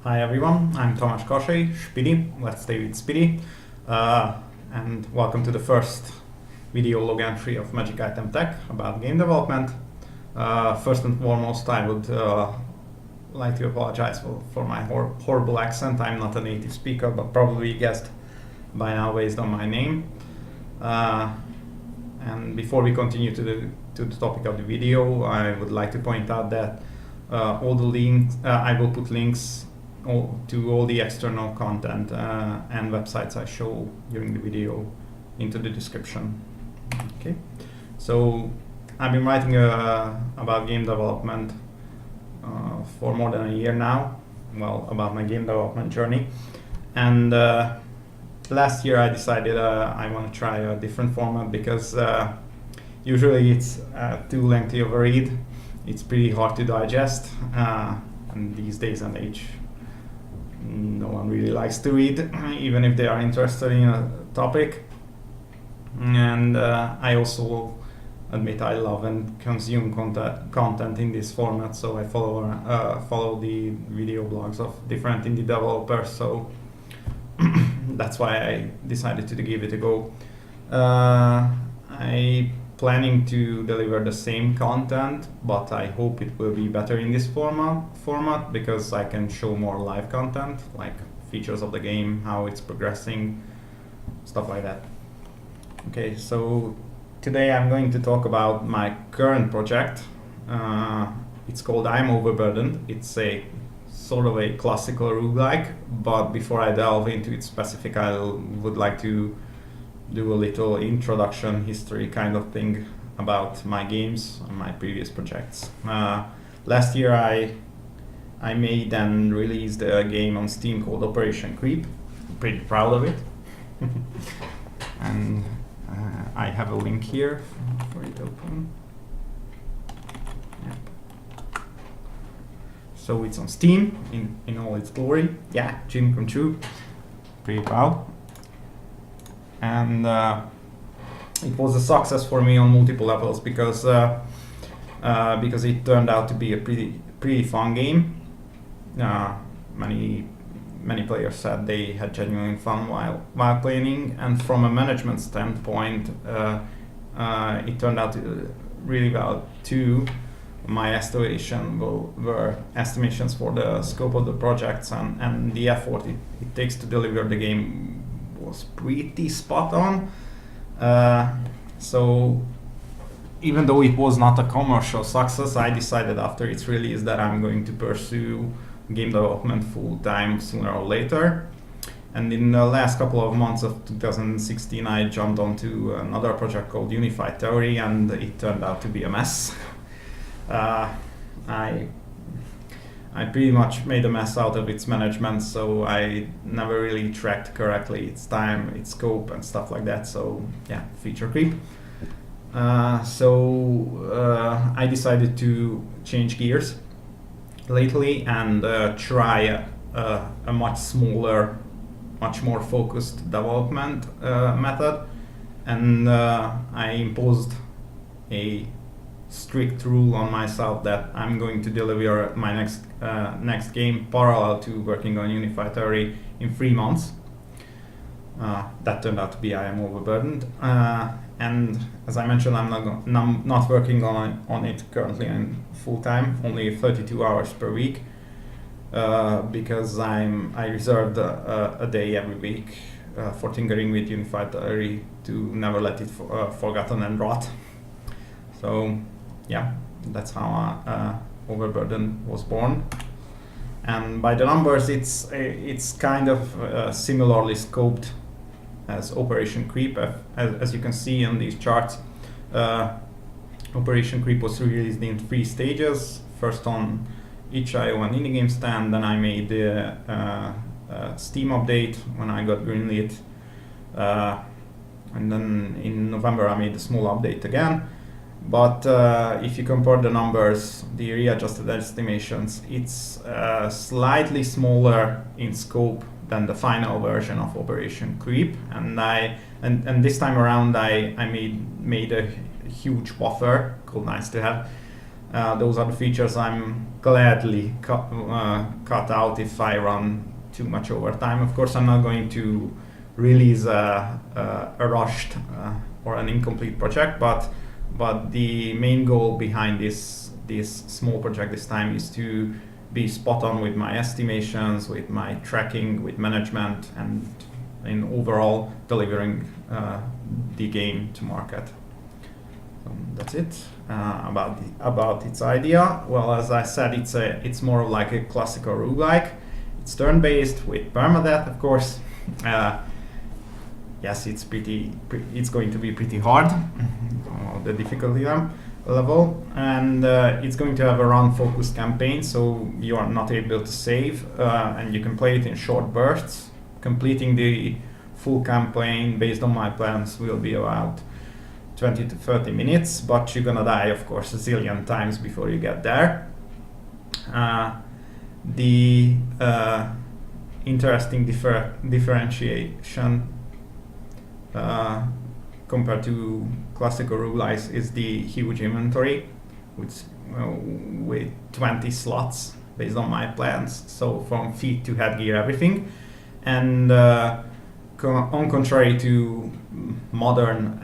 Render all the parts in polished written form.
Hi everyone, I'm Tomasz Kosei, Speedy, let's stay with Speedy, and welcome to the first video log entry of Magic Item Tech about game development. First and foremost, I would like to apologize for my horrible accent. I'm not a native speaker, but probably guessed by now based on my name. And before we continue to the topic of the video, I would like to point out that all the links, I will put links to all the external content and websites I show during the video into the description. Okay, so I've been writing about game development for more than a year now, well, about my game development journey, and last year I decided I want to try a different format because usually it's too lengthy of a read. It's pretty hard to digest, and these days and age no one really likes to read, even if they are interested in a topic. And I also admit I love and consume content in this format, so I follow the video blogs of different indie developers, so that's why I decided to give it a go. I planning to deliver the same content, but I hope it will be better in this format because I can show more live content, like features of the game, how it's progressing, stuff like that. Okay, so today I'm going to talk about my current project. It's called Am Overburdened. It's a sort of a classical roguelike, but before I delve into its specific, I would like to do a little introduction history kind of thing about my games and my previous projects. Last year I made and released a game on Steam called Operation KREEP. I'm pretty proud of it. And I have a link here for it to open. Yep. So it's on Steam in all its glory. Yeah, dream come true. Pretty proud. And it was a success for me on multiple levels because it turned out to be a pretty fun game. Many players said they had genuine fun while playing, and from a management standpoint, it turned out really well too. My estimation were estimations for the scope of the projects and the effort it takes to deliver the game was pretty spot on. So even though it was not a commercial success, I decided after its release that I'm going to pursue game development full time sooner or later. And in the last couple of months of 2016 I jumped onto another project called Unified Theory, and it turned out to be a mess. I pretty much made a mess out of its management, so I never really tracked correctly its time, its scope, and stuff like that. So yeah, feature creep. So I decided to change gears lately and try a much smaller, much more focused development method, and I imposed a strict rule on myself that I'm going to deliver my next game parallel to working on Unified Theory in 3 months. That turned out to be I Am Overburdened, and as I mentioned, I'm not working on it currently in full time, only 32 hours per week, because I reserved a day every week for tinkering with Unified Theory to never let it forgotten and rot. So yeah, that's how Overburden was born. And by the numbers, it's kind of similarly scoped as Operation KREEP. As you can see in these charts, Operation KREEP was released in 3 stages. First on itch.io and Indie Game Stand, then I made the Steam update when I got greenlit, and then in November I made a small update again. But if you compare the numbers, the readjusted estimations, it's slightly smaller in scope than the final version of Operation KREEP, and this time around I made a huge buffer called Nice to Have, Those are the features I'm gladly cut out if I run too much overtime. Of course, I'm not going to release a rushed or an incomplete project, but the main goal behind this small project this time is to be spot on with my estimations, with my tracking, with management, and in overall delivering the game to market. That's it about its idea. Well, as I said, it's more like a classical roguelike. It's turn-based with permadeath, of course. Yes, it's going to be pretty hard, the difficulty level, and it's going to have a run-focused campaign, so you are not able to save, and you can play it in short bursts. Completing the full campaign based on my plans will be about 20 to 30 minutes, but you're gonna die, of course, a zillion times before you get there. The interesting differentiation compared to classical roguelikes is the huge inventory, with 20 slots based on my plans, so from feet to headgear, everything. And on contrary to modern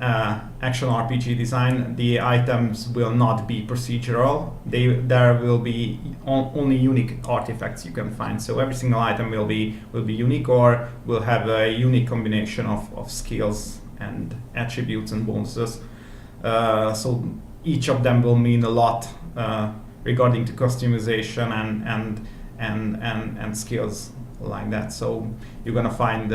action RPG design, the items will not be procedural. There will be only unique artifacts you can find. So every single item will be unique, or will have a unique combination of skills and attributes and bonuses. So each of them will mean a lot regarding to customization and skills like that. So you're gonna find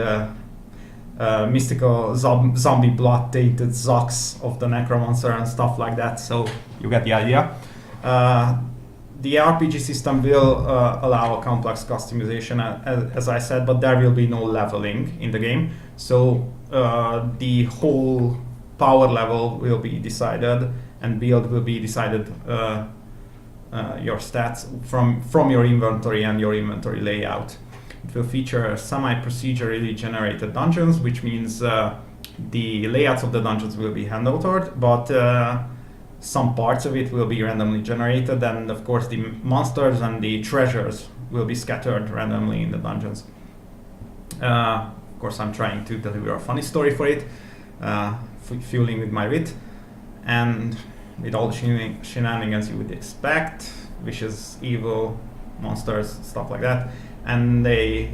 mystical zombie blood tainted Zox of the Necromancer and stuff like that, so you get the idea. The RPG system will allow a complex customization, as I said, but there will be no leveling in the game, so the whole power level will be decided and build will be decided, your stats from your inventory and your inventory layout. It will feature semi-procedurally generated dungeons, which means the layouts of the dungeons will be hand-authored, but some parts of it will be randomly generated, and of course the monsters and the treasures will be scattered randomly in the dungeons. Of course, I'm trying to deliver a funny story for it, fueling with my wit, and with all the shenanigans you would expect, vicious, evil, monsters, stuff like that. And a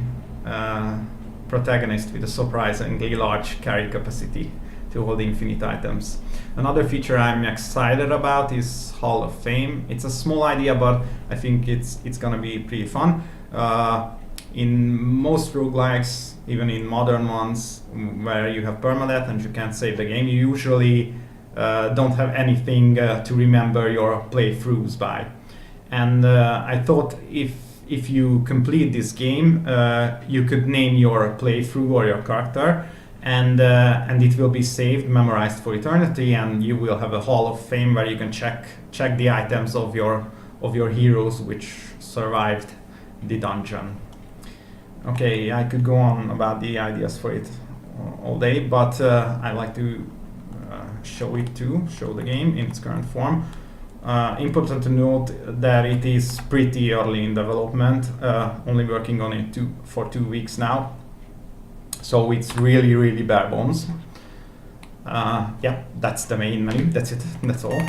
protagonist with a surprisingly large carry capacity to hold infinite items. Another feature I'm excited about is Hall of Fame. It's a small idea, but I think it's gonna be pretty fun. In most roguelikes, even in modern ones where you have permadeath and you can't save the game, you usually don't have anything to remember your playthroughs by. And I thought if you complete this game, you could name your playthrough or your character, and it will be saved, memorized for eternity, and you will have a Hall of Fame where you can check the items of your heroes which survived the dungeon. Okay, I could go on about the ideas for it all day, but I like to show the game in its current form. Important to note that it is pretty early in development, only working on it for 2 weeks now, so it's really bare bones. Yeah, that's the main menu, that's it, that's all.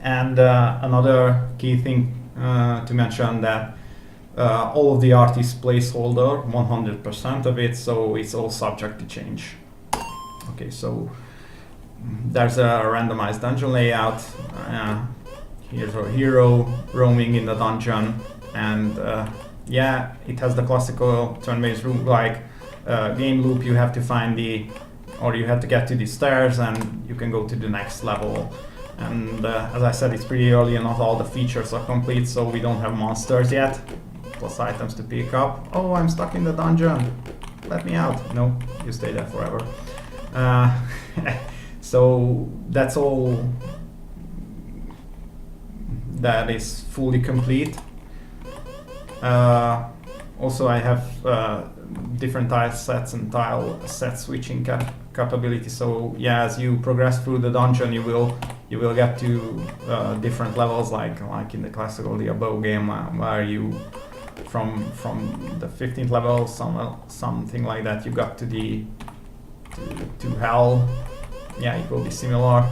And another key thing to mention, that all of the art is placeholder, 100% of it, so it's all subject to change. Okay, so there's a randomized dungeon layout. Here's our hero roaming in the dungeon, and yeah, it has the classical turn-based roguelike game loop. You have to you have to get to the stairs, and you can go to the next level. And as I said, it's pretty early and not all the features are complete, so we don't have monsters yet, plus items to pick up. Oh, I'm stuck in the dungeon, let me out. No, you stay there forever. So that's all that is fully complete. Also, I have different tile sets and tile set switching capability. So yeah, as you progress through the dungeon, you you will get to different levels, like in the classical Diablo game, where you from the 15th level, something like that, you got to the to hell. Yeah, it will be similar.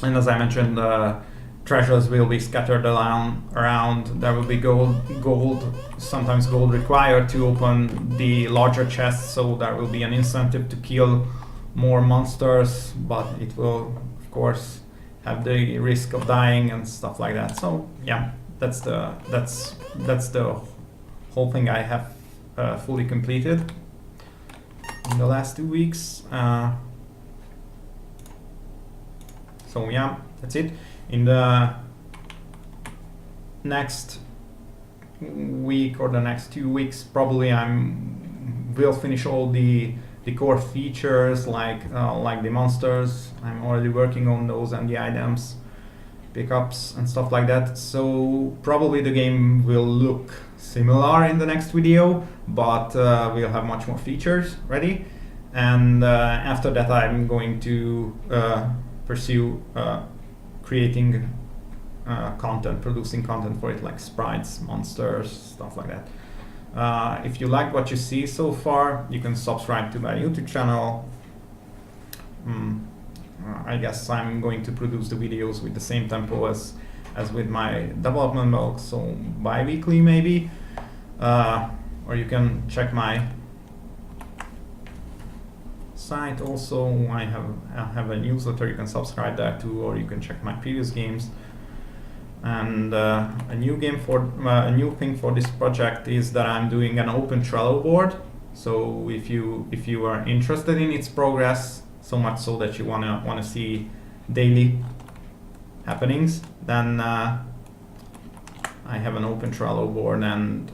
And as I mentioned, treasures will be scattered around. There will be gold, sometimes gold required to open the larger chests, so there will be an incentive to kill more monsters, but it will of course have the risk of dying and stuff like that. So yeah, that's the whole thing I have fully completed in the last 2 weeks. So yeah, that's it. In the next week or the next 2 weeks, probably will finish all the core features, like the monsters. I'm already working on those, and the items, pickups and stuff like that. So probably the game will look similar in the next video, but we'll have much more features ready. And after that, I'm going to pursue creating content, producing content for it, like sprites, monsters, stuff like that. If you like what you see so far, you can subscribe to my YouTube channel. I guess I'm going to produce the videos with the same tempo as with my development blog, so bi-weekly maybe. Or you can check my site also. I have a newsletter, you can subscribe there too, or you can check my previous games. And a new thing for this project is that I'm doing an open Trello board. So if you are interested in its progress, so much so that you wanna see daily happenings, then I have an open Trello board, and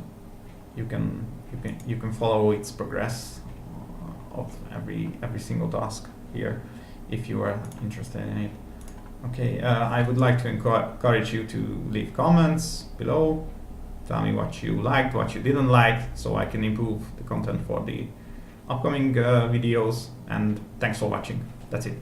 you can follow its progress of every single task here if you are interested in it. Okay, I would like to encourage you to leave comments below. Tell me what you liked, what you didn't like, so I can improve the content for the upcoming videos. And thanks for watching. That's it.